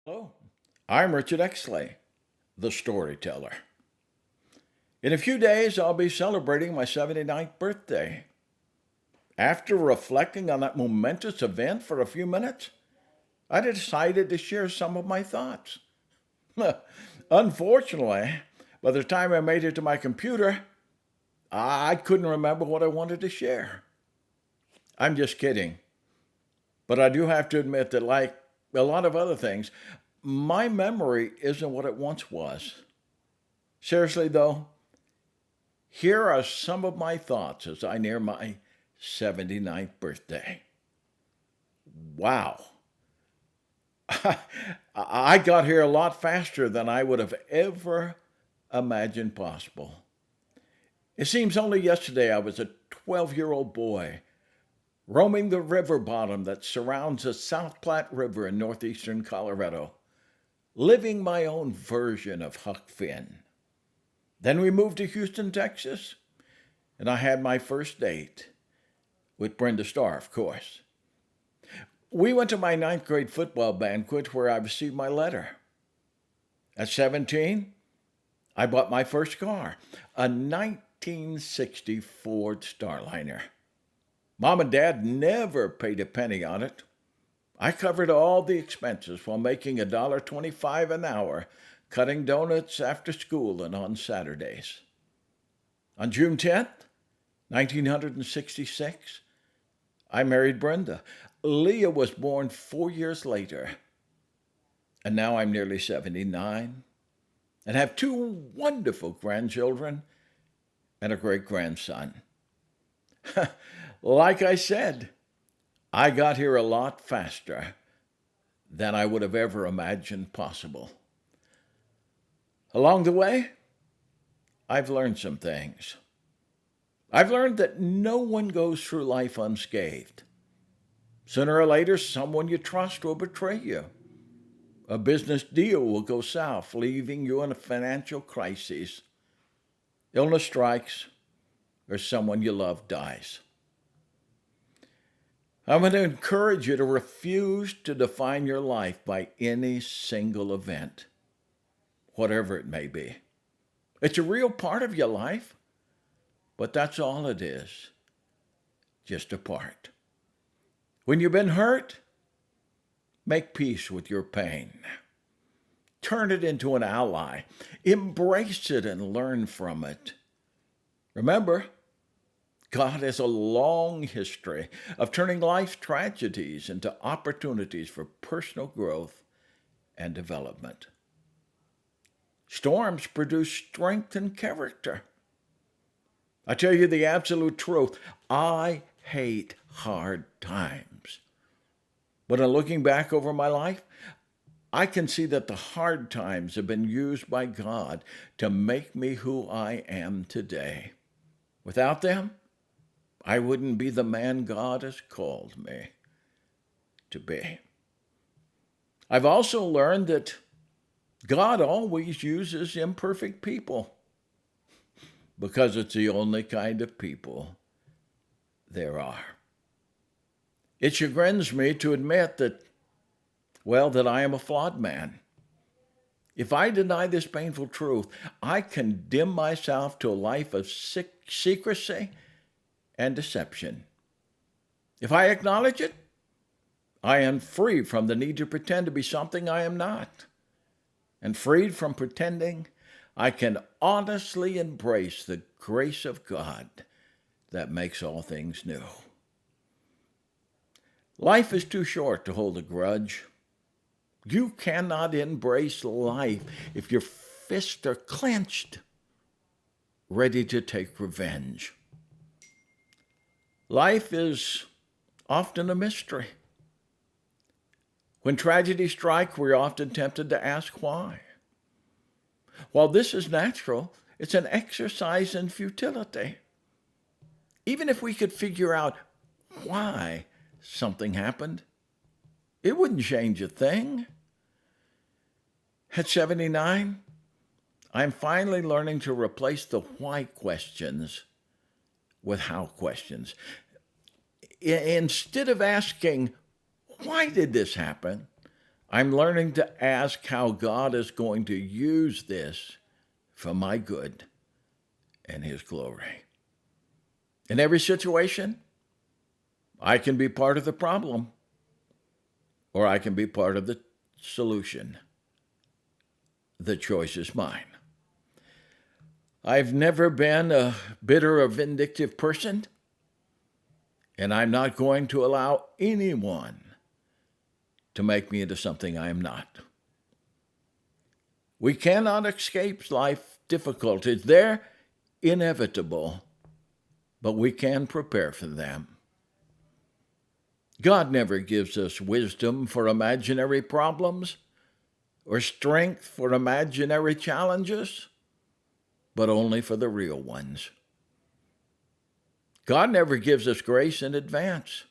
Hello, I'm Richard Exley, the storyteller. In a few days, I'll be celebrating my 79th birthday. After reflecting on that momentous event for a few minutes, I decided to share some of my thoughts. Unfortunately, by the time I made it to my computer, I couldn't remember what I wanted to share. I'm just kidding. But I do have to admit that, like a lot of other things, my memory isn't what it once was. Seriously, though, here are some of my thoughts as I near my 79th birthday. Wow. I got here a lot faster than I would have ever imagined possible. It seems only yesterday I was a 12-year-old boy roaming the river bottom that surrounds the South Platte River in northeastern Colorado, living my own version of Huck Finn. Then we moved to Houston, Texas, and I had my first date with Brenda Starr, of course. We went to my ninth grade football banquet where I received my letter. At 17, I bought my first car, a 1960 Ford Starliner. Mom and Dad never paid a penny on it. I covered all the expenses while making $1.25 an hour, cutting donuts after school and on Saturdays. On June 10th, 1966, I married Brenda. Leah was born 4 years later. And now I'm nearly 79 and have two wonderful grandchildren and a great grandson. Like I said, I got here a lot faster than I would have ever imagined possible. Along the way, I've learned some things. I've learned that no one goes through life unscathed. Sooner or later, someone you trust will betray you. A business deal will go south, leaving you in a financial crisis. Illness strikes, or someone you love dies. I'm going to encourage you to refuse to define your life by any single event, whatever it may be. It's a real part of your life, but that's all it is, just a part. When you've been hurt, make peace with your pain. Turn it into an ally. Embrace it and learn from it. Remember, God has a long history of turning life's tragedies into opportunities for personal growth and development. Storms produce strength and character. I tell you the absolute truth. I hate hard times. But in looking back over my life, I can see that the hard times have been used by God to make me who I am today. Without them, I wouldn't be the man God has called me to be. I've also learned that God always uses imperfect people because it's the only kind of people there are. It chagrins me to admit that I am a flawed man. If I deny this painful truth, I condemn myself to a life of secrecy and deception. If I acknowledge it, I am free from the need to pretend to be something I am not. And freed from pretending, I can honestly embrace the grace of God that makes all things new. Life is too short to hold a grudge. You cannot embrace life if your fists are clenched, ready to take revenge. Life is often a mystery. When tragedy strikes, we're often tempted to ask why. While this is natural, it's an exercise in futility. Even if we could figure out why something happened, it wouldn't change a thing. At 79, I'm finally learning to replace the why questions with how questions. Instead of asking, why did this happen? I'm learning to ask how God is going to use this for my good and His glory. In every situation, I can be part of the problem, or I can be part of the solution. The choice is mine. I've never been a bitter or vindictive person, and I'm not going to allow anyone to make me into something I am not. We cannot escape life difficulties. They're inevitable, but we can prepare for them. God never gives us wisdom for imaginary problems or strength for imaginary challenges, but only for the real ones. God never gives us grace in advance.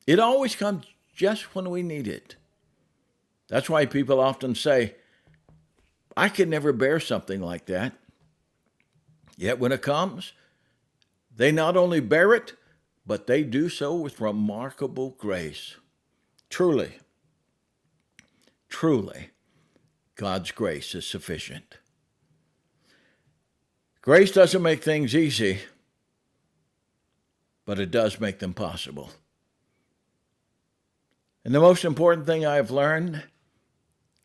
It always comes just when we need it. That's why people often say, I could never bear something like that. Yet when it comes, they not only bear it, but they do so with remarkable grace. Truly, God's grace is sufficient. Grace doesn't make things easy, but it does make them possible. And the most important thing I've learned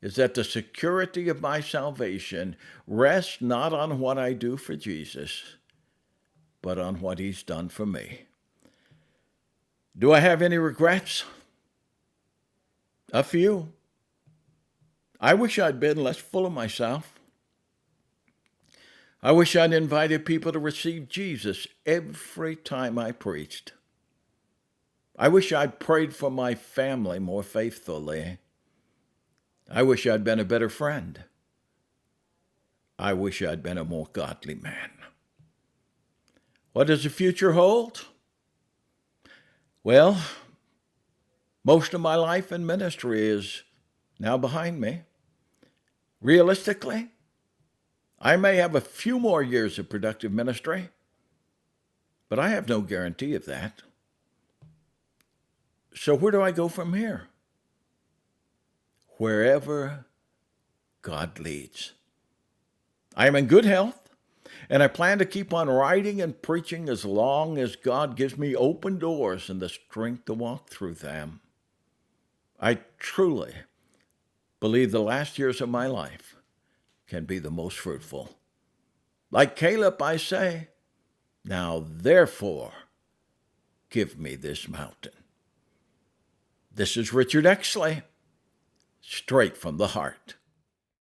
is that the security of my salvation rests not on what I do for Jesus, but on what He's done for me. Do I have any regrets? A few. I wish I'd been less full of myself. I wish I'd invited people to receive Jesus every time I preached. I wish I'd prayed for my family more faithfully. I wish I'd been a better friend. I wish I'd been a more godly man. What does the future hold? Well, most of my life in ministry is now behind me. Realistically, I may have a few more years of productive ministry, but I have no guarantee of that. So where do I go from here? Wherever God leads. I am in good health, and I plan to keep on writing and preaching as long as God gives me open doors and the strength to walk through them. I truly believe the last years of my life can be the most fruitful. Like Caleb, I say, now therefore, give me this mountain. This is Richard Exley, straight from the heart.